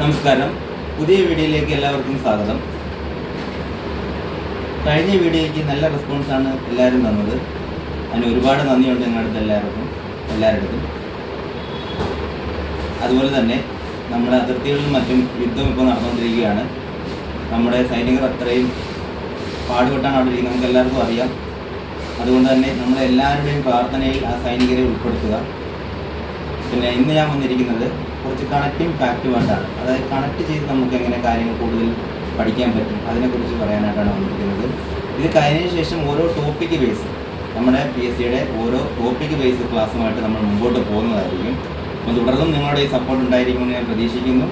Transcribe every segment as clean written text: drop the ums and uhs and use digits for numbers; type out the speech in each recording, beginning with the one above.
നമസ്കാരം. പുതിയ വീഡിയോയിലേക്ക് എല്ലാവർക്കും സ്വാഗതം. കഴിഞ്ഞ വീഡിയോയ്ക്ക് നല്ല റെസ്പോൺസാണ് എല്ലാവരും തന്നത്. അതിന് ഒരുപാട് നന്ദിയുണ്ട് നിങ്ങളുടെ എല്ലാവരുടെയും. അതുപോലെ തന്നെ നമ്മുടെ അതിർത്തികളിലും മറ്റും യുദ്ധം ഇപ്പോൾ നടന്നുകൊണ്ടിരിക്കുകയാണ്. നമ്മുടെ സൈനികർ അത്രയും പാടുപെട്ടാണ് അവിടെ ഇരിക്കുന്നത്, നമുക്ക് എല്ലാവർക്കും അറിയാം. അതുകൊണ്ട് തന്നെ നമ്മളെല്ലാവരുടെയും പ്രാർത്ഥനയിൽ ആ സൈനികരെ ഉൾപ്പെടുത്തുക. പിന്നെ ഇന്ന് ഞാൻ വന്നിരിക്കുന്നത് കുറച്ച് കണക്റ്റിംഗ് ഫാക്റ്റുമായിട്ടാണ്. അതായത് കണക്ട് ചെയ്ത് നമുക്ക് എങ്ങനെ കാര്യങ്ങൾ കൂടുതൽ പഠിക്കാൻ പറ്റും അതിനെക്കുറിച്ച് പറയാനായിട്ടാണ് വന്നിരിക്കുന്നത്. ഇത് കഴിഞ്ഞതിന് ശേഷം ഓരോ ടോപ്പിക്ക് ബേസ് നമ്മുടെ PSCയുടെ ഓരോ ടോപ്പിക്ക് ബേസ് ക്ലാസ്സുമായിട്ട് നമ്മൾ മുമ്പോട്ട് പോകുന്നതായിരിക്കും. അപ്പോൾ തുടർന്നും നിങ്ങളുടെ ഈ സപ്പോർട്ട് ഉണ്ടായിരിക്കുമെന്ന് ഞാൻ പ്രതീക്ഷിക്കുന്നു.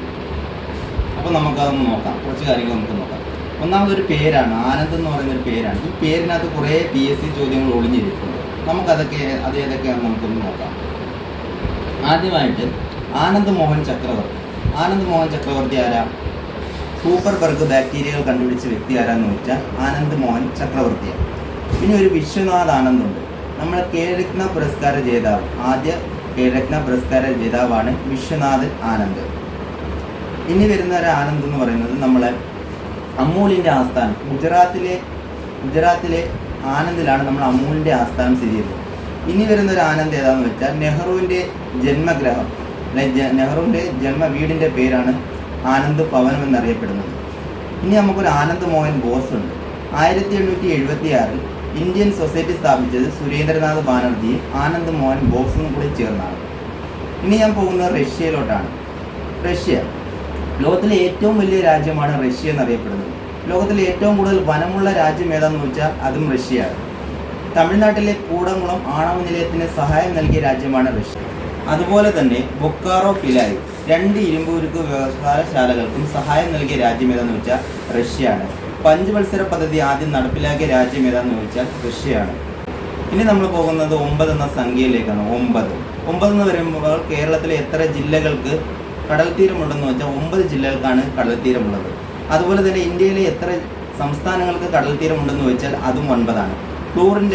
അപ്പോൾ നമുക്കതൊന്ന് നോക്കാം, കുറച്ച് കാര്യങ്ങൾ നമുക്ക് നോക്കാം. ഒന്നാമതൊരു പേരാണ്, ആനന്ദ് എന്ന് പറയുന്നൊരു പേരാണ്. ഈ പേരിനകത്ത് കുറേ PSC ചോദ്യങ്ങൾ ഒളിഞ്ഞിരിക്കുന്നുണ്ട്. അത് ഏതൊക്കെയാണെന്ന് നമുക്കൊന്ന് നോക്കാം. ആദ്യമായിട്ട് ആനന്ദ് മോഹൻ ചക്രവർത്തി ആരാ? സൂപ്പർബർഗ് ബാക്ടീരിയകൾ കണ്ടുപിടിച്ച വ്യക്തി ആരാന്ന് വെച്ചാൽ ആനന്ദ് മോഹൻ ചക്രവർത്തിയാണ്. പിന്നെ ഒരു വിശ്വനാഥ് ആനന്ദ് ഉണ്ട്, നമ്മളെ കേരളരത്ന പുരസ്കാര ജേതാവ്. ആദ്യ കേരളരത്ന പുരസ്കാര ജേതാവാണ് വിശ്വനാഥ് ആനന്ദ്. ഇനി വരുന്ന ഒരു ആനന്ദ് എന്ന് പറയുന്നത് നമ്മളെ അമൂലിൻ്റെ ആസ്ഥാനം ഗുജറാത്തിലെ ആനന്ദിലാണ് നമ്മൾ അമൂലിൻ്റെ ആസ്ഥാനം സ്ഥിതി ചെയ്യുന്നത്. ഇനി വരുന്ന ഒരു ആനന്ദ് ഏതാണെന്ന് വെച്ചാൽ നെഹ്റുവിൻ്റെ നെഹ്റുവിൻ്റെ ജന്മ വീടിൻ്റെ പേരാണ് ആനന്ദ് ഭവനം എന്നറിയപ്പെടുന്നത്. ഇനി നമുക്കൊരു ആനന്ദ് മോഹൻ ബോസ് ഉണ്ട്. 1876 ഇന്ത്യൻ സൊസൈറ്റി സ്ഥാപിച്ചത് സുരേന്ദ്രനാഥ് ബാനർജിയും ആനന്ദ് മോഹൻ ബോസും കൂടി ചേർന്നാണ്. ഇനി ഞാൻ പോകുന്നത് റഷ്യയിലോട്ടാണ്. റഷ്യ ലോകത്തിലെ ഏറ്റവും വലിയ രാജ്യമാണ് റഷ്യ എന്നറിയപ്പെടുന്നത്. ലോകത്തിലെ ഏറ്റവും കൂടുതൽ വനമുള്ള രാജ്യം ഏതാണെന്ന് വെച്ചാൽ അതും റഷ്യയാണ്. തമിഴ്നാട്ടിലെ കൂടംകുളം ആണവ നിലയത്തിന് സഹായം നൽകിയ രാജ്യമാണ് റഷ്യ. അതുപോലെ തന്നെ ബൊക്കാറോ ഫിലായി 2 ഇരുമ്പുരുക്ക് വ്യവസായശാലകൾക്കും സഹായം നൽകിയ രാജ്യം ഏതാണെന്ന് വെച്ചാൽ റഷ്യയാണ്. പഞ്ചവത്സര പദ്ധതി ആദ്യം നടപ്പിലാക്കിയ രാജ്യം ഏതാണെന്ന് ചോദിച്ചാൽ റഷ്യയാണ്. ഇനി നമ്മൾ പോകുന്നത് 9 എന്ന സംഖ്യയിലേക്കാണ്. 9 എന്ന് പറയുമ്പോൾ കേരളത്തിലെ എത്ര ജില്ലകൾക്ക് കടൽ തീരമുണ്ടെന്ന് വെച്ചാൽ 9 ജില്ലകൾക്കാണ് കടൽ തീരമുള്ളത്. അതുപോലെ തന്നെ ഇന്ത്യയിലെ എത്ര സംസ്ഥാനങ്ങൾക്ക് കടൽ തീരമുണ്ടെന്ന് വെച്ചാൽ അതും 9ആണ്. ഫ്ലൂറിൻ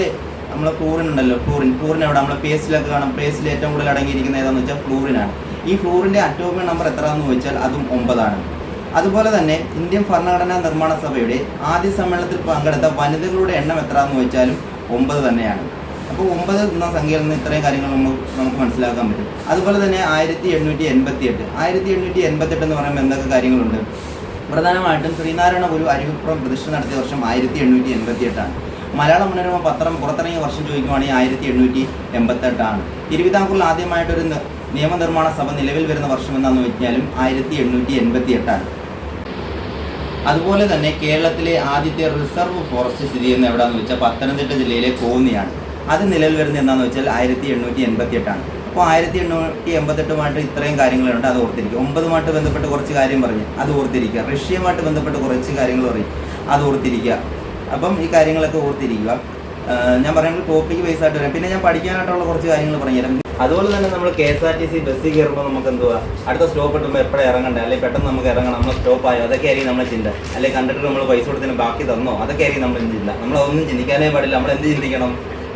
ഉണ്ടല്ലോ, ഫ്ലൂറിൻ എവിടെ നമ്മളെ പേസ്റ്റിലൊക്കെ കാണാം. പേസ്റ്റിൽ ഏറ്റവും കൂടുതൽ അടങ്ങിയിരിക്കുന്ന ഏതാണെന്ന് വെച്ചാൽ ഫ്ലൂറിനാണ്. ഈ ഫ്ലൂറിൻ്റെ അറ്റോമിക് നമ്പർ എത്രയാണെന്ന് ചോദിച്ചാൽ അതും 9ആണ്. അതുപോലെ തന്നെ ഇന്ത്യൻ ഭരണഘടനാ നിർമ്മാണ സഭയുടെ ആദ്യ സമ്മേളനത്തിൽ പങ്കെടുത്ത വനിതകളുടെ എണ്ണം എത്രയാണെന്ന് ചോദിച്ചാലും 9 തന്നെയാണ്. അപ്പോൾ 9 എന്ന സംഖ്യയിൽ നിന്ന് ഇത്രയും കാര്യങ്ങൾ നമുക്ക് മനസ്സിലാക്കാൻ പറ്റും. അതുപോലെ തന്നെ 1888 എന്ന് പറയുമ്പോൾ എന്തൊക്കെ കാര്യങ്ങളുണ്ട്? പ്രധാനമായിട്ടും ശ്രീനാരായണ ഗുരു അരുവിപ്പുറം പ്രതിഷ്ഠ നടത്തിയ വർഷം 1888ആണ്. മലയാള മനോരമ പത്രം പുറത്തിറങ്ങിയ വർഷം ചോദിക്കുവാണെങ്കിൽ 1888ആണ്. തിരുവിതാംകൂറിൽ ആദ്യമായിട്ടൊരു നിയമനിർമ്മാണ സഭ നിലവിൽ വരുന്ന വർഷം എന്താണെന്ന് വെച്ചാലും 1888ആണ്. അതുപോലെ തന്നെ കേരളത്തിലെ ആദ്യത്തെ റിസർവ് ഫോറസ്റ്റ് സ്ഥിതി ചെയ്യുന്ന എവിടെയാണെന്ന് വെച്ചാൽ പത്തനംതിട്ട ജില്ലയിലെ കോന്നിയാണ്. അത് നിലവിൽ വരുന്നത് എന്താണെന്ന് വെച്ചാൽ 1888ആണ്. അപ്പോൾ 1888 ഇത്രയും കാര്യങ്ങളുണ്ട്, അത് ഓർത്തിരിക്കുക. 9 ബന്ധപ്പെട്ട് കുറച്ച് കാര്യം പറഞ്ഞ് അത് ഓർത്തിരിക്കുക. റഷ്യയുമായിട്ട് ബന്ധപ്പെട്ട് കുറച്ച് കാര്യങ്ങൾ പറയും, അത് ഓർത്തിരിക്കുക. അപ്പം ഈ കാര്യങ്ങളൊക്കെ ഓർത്തിരിക്കുക. ഞാൻ പറയുന്നത് ടോപ്പിക്ക് ബേസ് ആയിട്ട് വരാം. പിന്നെ ഞാൻ പഠിക്കാനായിട്ടുള്ള കുറച്ച് കാര്യങ്ങൾ പറഞ്ഞുതരാം. അതുപോലെ തന്നെ നമ്മൾ KSRTC ബസ്സിൽ കയറുമ്പോൾ നമുക്ക് എന്തുവാ അടുത്ത സ്റ്റോപ്പ് കിട്ടുമ്പോൾ എപ്പോഴും ഇറങ്ങണ്ടേ, അല്ലെങ്കിൽ പെട്ടെന്ന് നമുക്ക് ഇറങ്ങണം, നമ്മൾ സ്റ്റോപ്പായോ, അതൊക്കെ ആയിരിക്കും നമ്മുടെ ചിന്ത. അല്ലെങ്കിൽ കണ്ടക്ടർ നമ്മൾ പൈസ കൊടുത്തതിന് ബാക്കി തന്നോ, അതൊക്കെ ആയിരിക്കും നമ്മൾ ചിന്ത. നമ്മളതൊന്നും ചിന്തിക്കാനേ പാടില്ല. നമ്മൾ എന്ത് ചിന്തിക്കണം?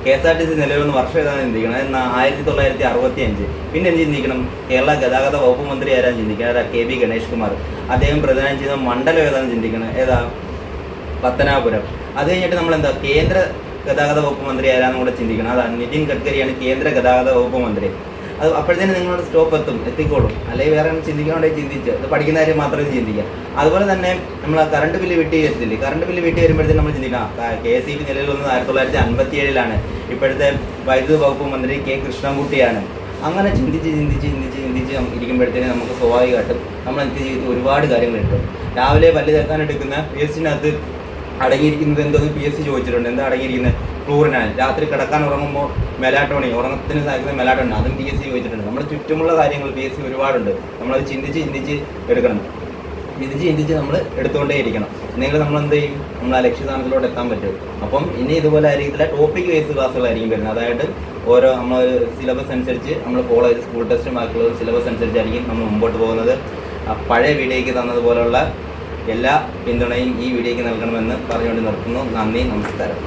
KSRTC നിലവിൽ വന്ന വർഷം ഏതാണ് ചിന്തിക്കണം? എന്നാൽ 1965. പിന്നെ എന്ത് ചിന്തിക്കണം? കേരള ഗതാഗത വകുപ്പ് മന്ത്രി ആരാന്ന് ചിന്തിക്കണം, അതാ KB ഗണേഷ് കുമാർ. അദ്ദേഹം പ്രദാനം ചെയ്ത മണ്ഡലം ഏതാണെന്ന് ചിന്തിക്കണം, ഏതാ? പത്തനാപുരം. അത് കഴിഞ്ഞിട്ട് നമ്മളെന്താ കേന്ദ്ര ഗതാഗത വകുപ്പ് മന്ത്രി ആരാന്നും കൂടെ ചിന്തിക്കണം, അതാണ് നിതിൻ ഗഡ്കരിയാണ് കേന്ദ്ര ഗതാഗത വകുപ്പ് മന്ത്രി. അത് അപ്പോഴത്തേനും നിങ്ങളുടെ സ്റ്റോപ്പ് എത്തിക്കോളും. അല്ലെങ്കിൽ വേറെ ചിന്തിക്കണമെങ്കിൽ ചിന്തിച്ച് അത് പഠിക്കുന്ന കാര്യം മാത്രമേ ചിന്തിക്കാം. അതുപോലെ തന്നെ നമ്മൾ കറണ്ട് ബില്ല് വീട്ടിൽ വരത്തില്ലേ, കറണ്ട് ബില്ല് വീട്ടിൽ വരുമ്പോഴത്തേക്കും നമ്മൾ ചിന്തിക്കണം KSEB നിലവിൽ വന്നത് 1957 ഇപ്പോഴത്തെ വൈദ്യുതി വകുപ്പ് മന്ത്രി K കൃഷ്ണൻകുട്ടിയാണ്. അങ്ങനെ ചിന്തിച്ച് ഇരിക്കുമ്പോഴത്തേനും നമുക്ക് സ്വാഭാവികമായിട്ടും നമ്മൾ എന്ത് ചെയ്ത് ഒരുപാട് കാര്യങ്ങൾ കിട്ടും. രാവിലെ പല്ല് തേക്കാൻ എടുക്കുന്ന പേസ്റ്റിനകത്ത് അടങ്ങിയിരിക്കുന്നത് എന്തോന്ന് PSC ചോദിച്ചിട്ടുണ്ട്. എന്താ അടങ്ങിയിരിക്കുന്നത്? ഫ്ലൂറിനാണ്. രാത്രി കിടക്കാൻ ഉറങ്ങുമ്പോൾ മെലാട്ടോണിൻ, ഉറങ്ങത്തിന് സഹായിക്കുന്ന മെലാട്ടോണിൻ, അതും PSC ചോദിച്ചിട്ടുണ്ട്. നമ്മുടെ ചുറ്റുമുള്ള കാര്യങ്ങൾ PSC ഒരുപാടുണ്ട്. നമ്മളത് ചിന്തിച്ച് എടുക്കണം. ചിന്തിച്ച് നമ്മൾ എടുത്തുകൊണ്ടേ ഇരിക്കണം. എന്നെങ്കിലും നമ്മൾ എന്ത് ചെയ്യും? നമ്മൾ ആ ലക്ഷ്യസ്ഥാനത്തിലോട്ട് എത്താൻ പറ്റും. അപ്പം ഇനി ഇതുപോലെ ആയിരിക്കില്ല, ടോപ്പിക് ബേസ് ക്ലാസ്സുകളായിരിക്കും വരുന്നത്. അതായത് ഓരോ നമ്മൾ സിലബസ് അനുസരിച്ച് നമ്മൾ കോളേജ് സ്കൂൾ ടെസ്റ്റും ബാക്കിയുള്ള സിലബസ് അനുസരിച്ചായിരിക്കും നമ്മൾ മുമ്പോട്ട് പോകുന്നത്. പഴയ വീഡിയോയ്ക്ക് തന്നതുപോലുള്ള എല്ലാ പിന്തുണയും ഈ വീഡിയോയ്ക്ക് നൽകണമെന്ന് പറഞ്ഞുകൊണ്ട് നിർത്തുന്നു. നന്ദി, നമസ്കാരം.